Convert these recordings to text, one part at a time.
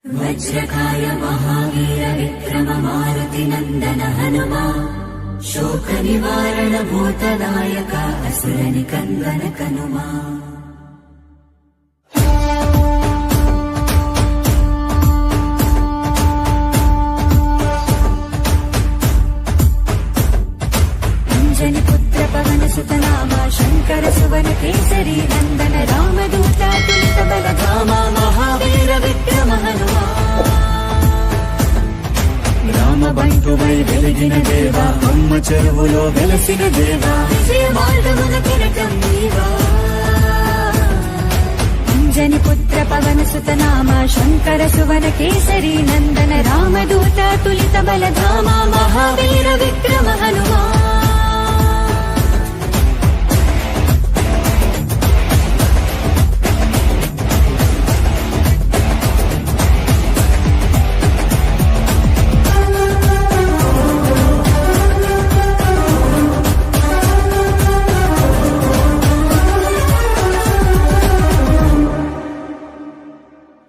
वज्रकाय महावीर विक्रम मारुति नंदन हनुमा शोक निवारण भूतदायक असुर निकंदन कनुमा। अंजनी पुत्र पवन सुत नामा शंकर सुवन केसरी नंदन रामदूत तुलित बल धामा महावीर विक्रम हनुमा। రామ బంటువై వెలిగిన దేవా అమ్మ చెరువులో వెలసిన దేవా విజయ మార్గమున కిరటం నీవా। అంజని పుత్ర పవన సుత నామ శంకర సువన కేసరి నందన రామదూత తులిత బల ధామ మహావీర విక్రమ హనుమా।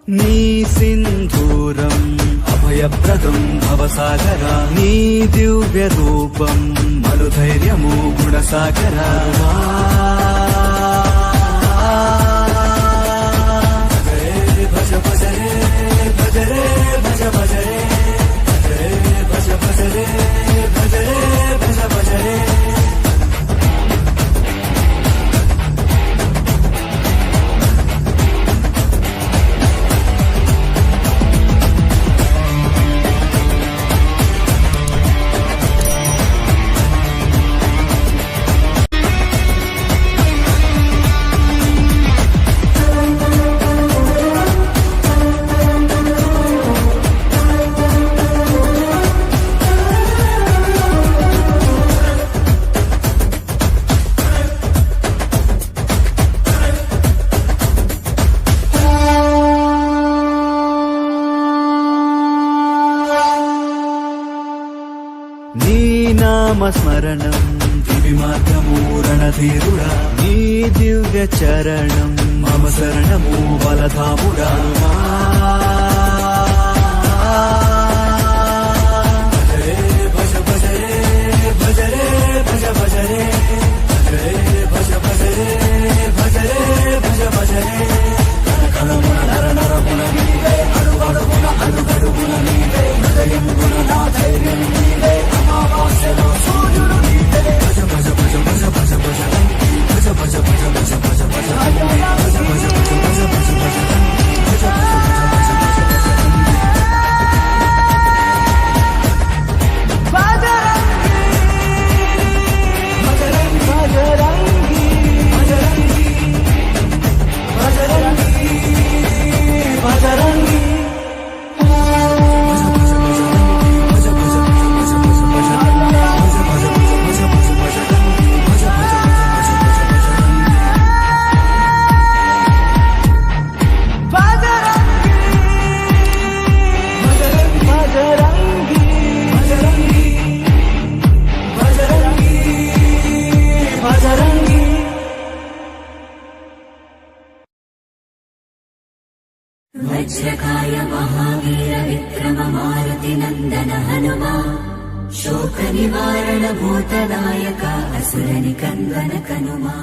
నీ సింధూరం అభయప్రదం భవసాగరా నీ దివ్య రూపం మనుధైర్యము గుణసాగరా। భజ భజ రే భజ రే భజ భజ రే భజ భజ రే భజ రే భజ భజ రే। నీ నామ స్మరణం దివి మార్గము రణధీరుడా నీ దివ్య చరణం మమ శరణము బలధాముడా। భజ భజ రే భజ రే భజ భజ రే భజ భజ రే భజ రే భజ భజ రే। కలమున నర నరమున నీవే అడుగడుగున అడుగడుగున నీవే హృదయమున నా ధైర్యం నీవే అమావాస్యలో సూర్యుడు నీవే। భజ భజ భజ భజ భజ భజ భజ భజ భజ భజ భజ భజ భజ భజ భజ భజ భజ భజ वज्रकाय महावीर विक्रम मारुति नंदन हनुमा शोक निवारण भूतदायक असुर निकंदन कनुमा।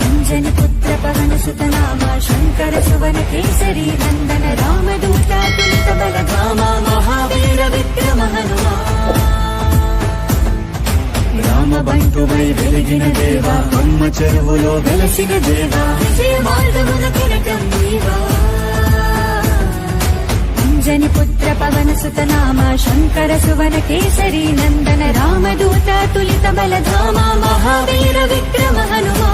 अंजनी पुत्र पवन सुत नाम शंकर सुवन केसरी नंदन रामदूत तुलित बल धाम महावीर विक्रम हनुमा। రామ బంటువై వెలిగిన దేవా అమ్మ చెరువులో వెలసిన దేవా విజయ మార్గమున కిరటం నీవా। అంజని పుత్ర పవన సుత నామ శంకర సువన కేసరి నందన రామదూత తులిత బల ధామ మహావీర విక్రమ హనుమా।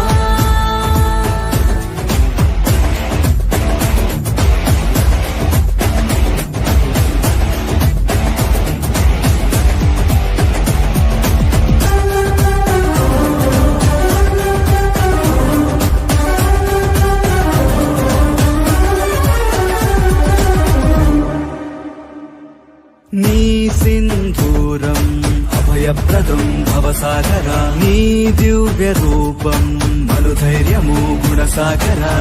అభయప్రదం భవసాగరా నీ దివ్య రూపం మనుధైర్యము గుణసాగరా